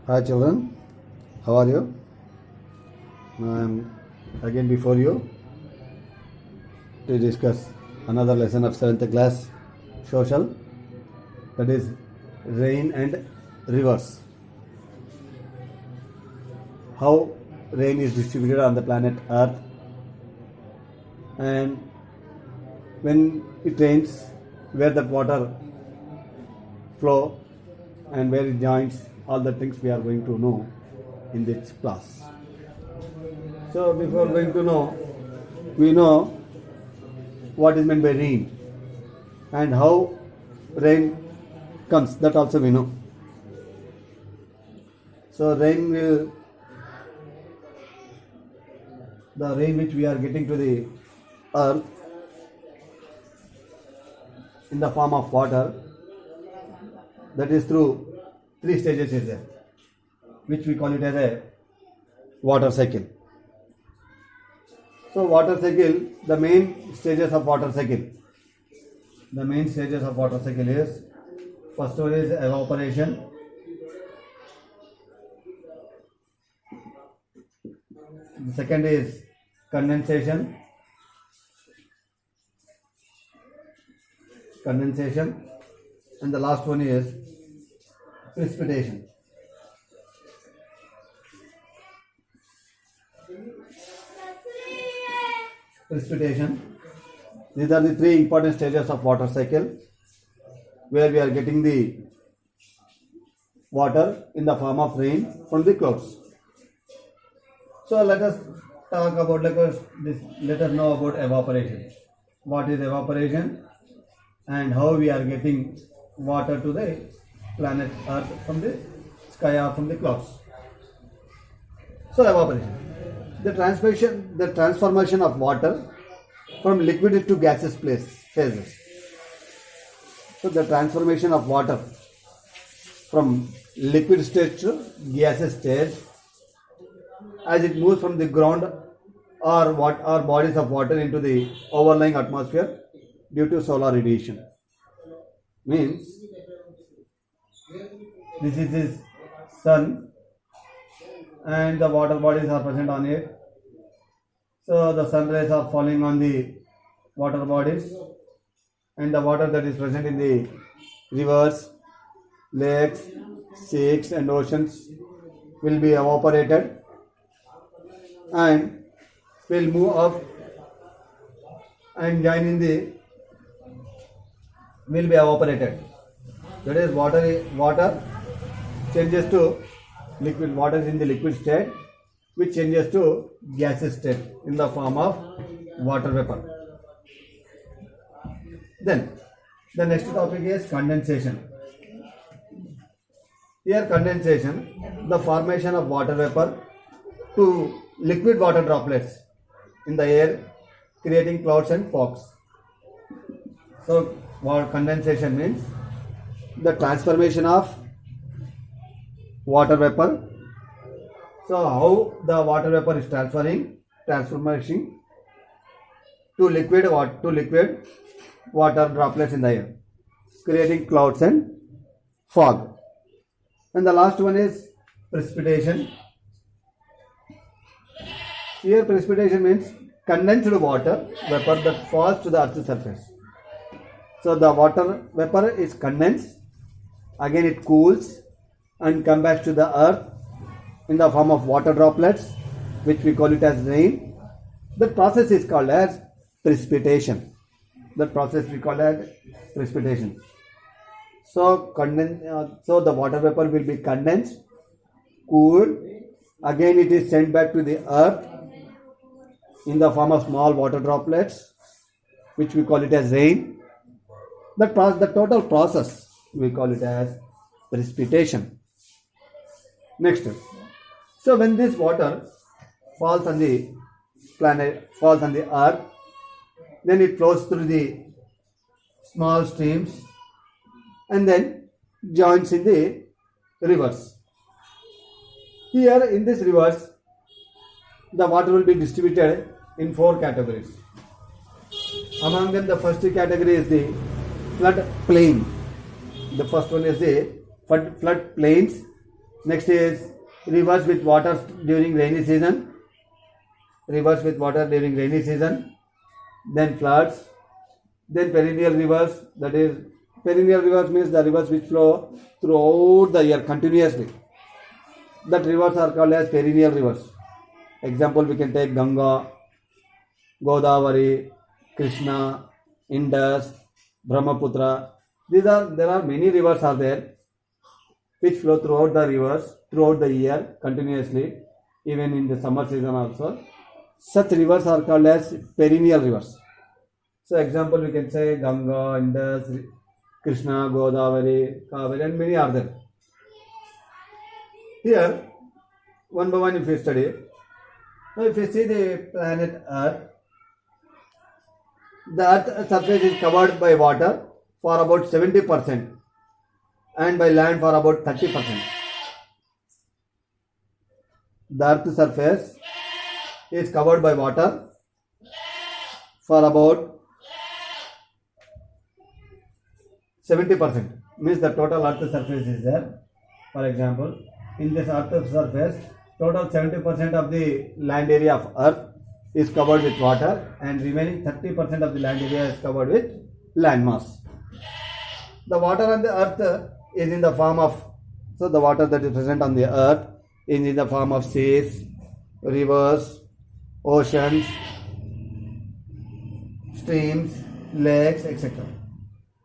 Hi children, how are you? I am again before you to discuss another lesson of 7th class social, that is rain and rivers. How rain is distributed on the planet Earth, and when it rains, where that water flow and where it joins, all the things we are going to know in this class. So before going to know, we know what is meant by rain and how rain comes, that also we know. So the rain which we are getting to the earth in the form of water, that is through 3 stages is there, which we call it as a water cycle. So water cycle, the main stages of water cycle is, first one is evaporation, the second is condensation, and the last one is precipitation. These are the 3 important stages of water cycle, where we are getting the water in the form of rain from the clouds. So let us know about evaporation. What is evaporation and how we are getting water to the planet Earth from the sky or from the clouds. So evaporation, the transformation of water from liquid to gaseous phases. So the transformation of water from liquid state to gaseous state, as it moves from the ground or bodies of water into the overlying atmosphere due to solar radiation. Means this is the sun and the water bodies are present on it. So the sun rays are falling on the water bodies, and the water that is present in the rivers, lakes, seas and oceans will be evaporated and will move up and join in the will be evaporated. That is, water changes to liquid. Water is in the liquid state, which changes to gaseous state in the form of water vapor. Then the next topic is condensation. Here condensation, the formation of water vapor to liquid water droplets in the air, creating clouds and fogs. So what condensation means, the transformation of water vapor. So how the water vapor is transforming to liquid water droplets in the air, creating clouds and fog. And the last one is precipitation. Here precipitation means condensed water vapor that falls to the earth's surface. So the water vapor is condensed, again it cools and comes back to the earth in the form of water droplets, which we call it as rain. That process is called as precipitation. So the water vapor will be condensed, cooled, again it is sent back to the earth in the form of small water droplets, which we call it as rain. The total process we call it as precipitation. Next, so when this water falls on the earth, then it flows through the small streams and then joins in the rivers. Here in this rivers, the water will be distributed in 4 categories. Among them, the first category is the flood plain. The first one is the flood plains. Next is rivers with water during rainy season. Rivers with water during rainy season. Then floods. Then perennial rivers. That is, perennial rivers means the rivers which flow throughout the year continuously. That rivers are called as perennial rivers. Example, we can take Ganga, Godavari, Krishna, Indus, Brahmaputra. There are many rivers are there which flow throughout the year continuously, even in the summer season also. Such rivers are called as perennial rivers. So example, we can say Ganga, Indus, Krishna, Godavari, Kaveri, and many are there. Here, one by one if we study, now if you see the planet Earth, the Earth surface is covered by water for about 70% and by land for about 30%. The Earth surface is covered by water for about 70%. Means the total Earth surface is there. For example, in this Earth surface, total 70% of the land area of Earth is covered with water and remaining 30% of the land area is covered with land mass. The water on the Earth is in the form of, so the water that is present on the Earth is in the form of seas, rivers, oceans, streams, lakes, etc.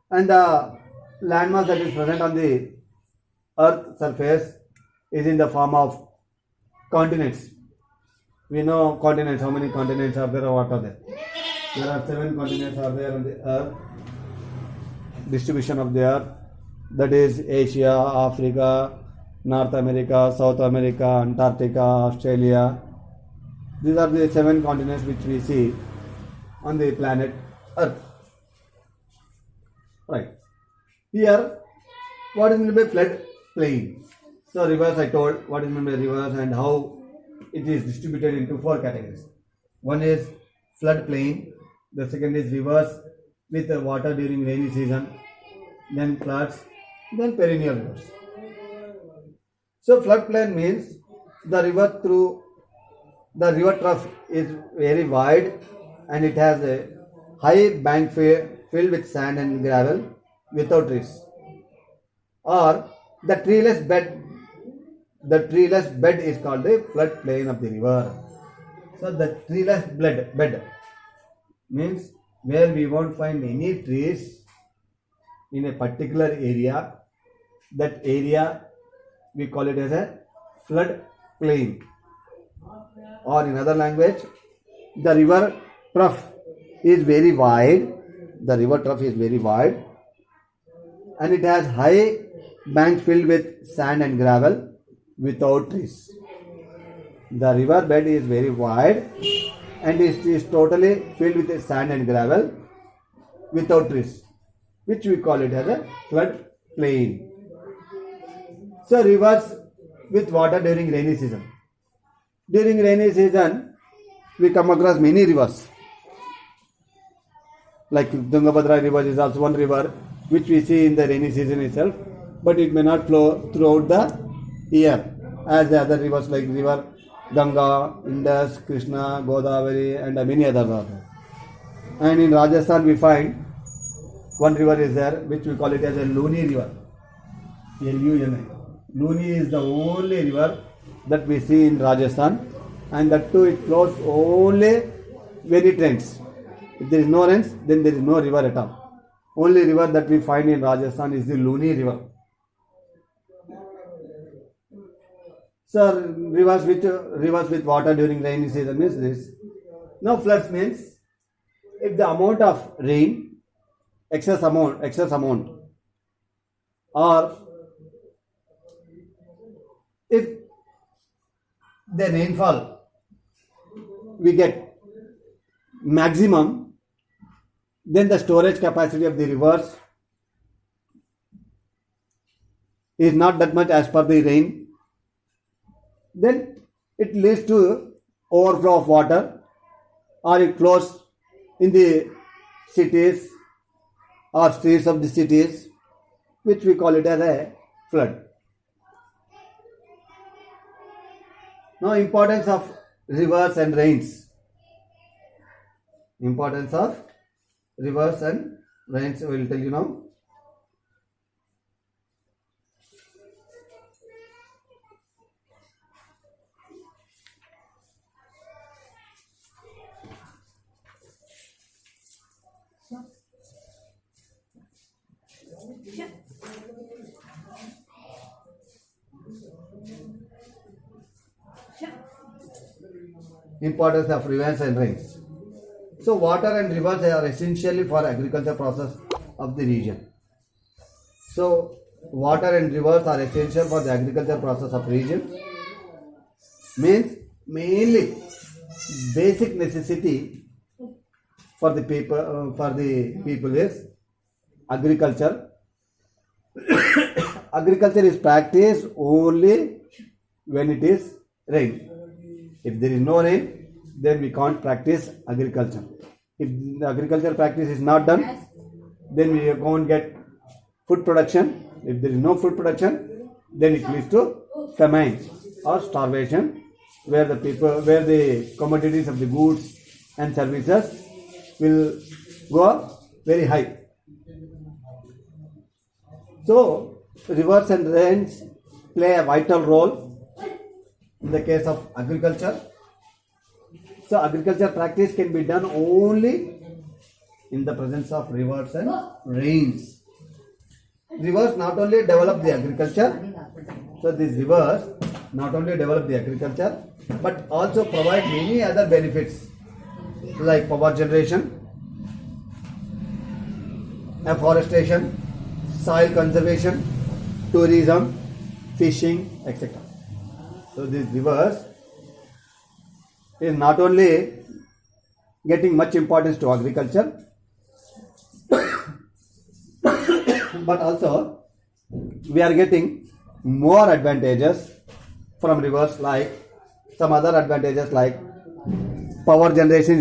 And the land mass that is present on the Earth surface is in the form of continents. We know continents, how many continents are there or what are there? There are 7 continents are there on the Earth. Distribution of the Earth, that is Asia, Africa, North America, South America, Antarctica, Australia. These are the 7 continents which we see on the planet Earth. Right. Here, what is meant by flood plain? So rivers, I told what is meant by rivers and how it is distributed into 4 categories. One is flood plain, the second is rivers with water during rainy season, then floods, then perennial rivers. So flood plain means the river trough is very wide and it has a high bank filled with sand and gravel without trees, or the treeless bed. The treeless bed is called the flood plain of the river. So the treeless bed means where we won't find any trees in a particular area. That area we call it as a flood plain. Or in other language, the river trough is very wide. The river trough is very wide and it has high banks filled with sand and gravel without trees. The river bed is very wide and it is totally filled with sand and gravel without trees, which we call it as a flood plain. So rivers with water during rainy season. During rainy season, we come across many rivers. Like Tungabhadra river is also one river which we see in the rainy season itself, but it may not flow throughout the year as the other rivers like river Ganga, Indus, Krishna, Godavari and many others are there. And in Rajasthan we find one river is there which we call it as a Luni river. Luni. Luni is the only river that we see in Rajasthan, and that too it flows only when it rains. If there is no rains, then there is no river at all. Only river that we find in Rajasthan is the Luni river. So rivers with water during rainy season means this. Now floods means if the amount of rain, excess amount, or if the rainfall we get maximum, then the storage capacity of the rivers is not that much as per the rain. Then it leads to overflow of water, or it flows in the cities or streets of the cities, which we call it as a flood. Now importance of rivers and rains. Importance of rivers and rains, I will tell you now. Importance of rivers and rains. So water and rivers are essentially for agriculture process of the region. So water and rivers are essential for the agriculture process of region. Means mainly basic necessity for the people is agriculture. Agriculture is practiced only when it is rain. If there is no rain, then we can't practice agriculture. If the agriculture practice is not done, then we won't get food production. If there is no food production, then it leads to famine or starvation, where the commodities of the goods and services will go up very high. So rivers and rains play a vital role in the case of agriculture. So agriculture practice can be done only in the presence of rivers and rains. Rivers not only develop the agriculture, so these rivers not only develop the agriculture but also provide many other benefits like power generation, afforestation, soil conservation, tourism, fishing, etc. So these rivers is not only getting much importance to agriculture but also we are getting more advantages from rivers, like some other advantages like power generation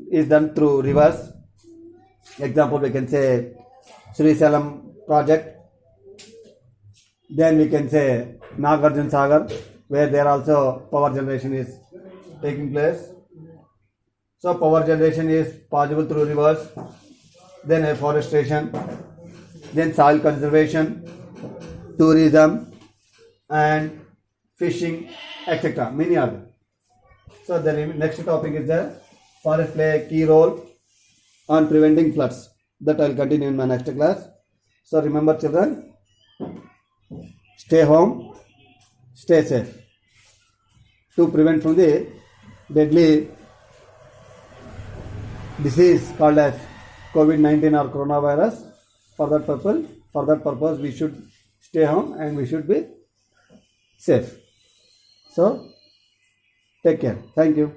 is done through rivers. Example, we can say Sri Salam project. Then we can say Nagarjuna Sagar, where there also power generation is taking place. So power generation is possible through rivers, then afforestation, then soil conservation, tourism and fishing, etc. Many other. So the next topic is the forest play a key role on preventing floods. That I will continue in my next class. So remember children, stay home, stay safe to prevent from the deadly disease called as COVID-19 or coronavirus. For that purpose we should stay home and we should be safe. So take care. Thank you.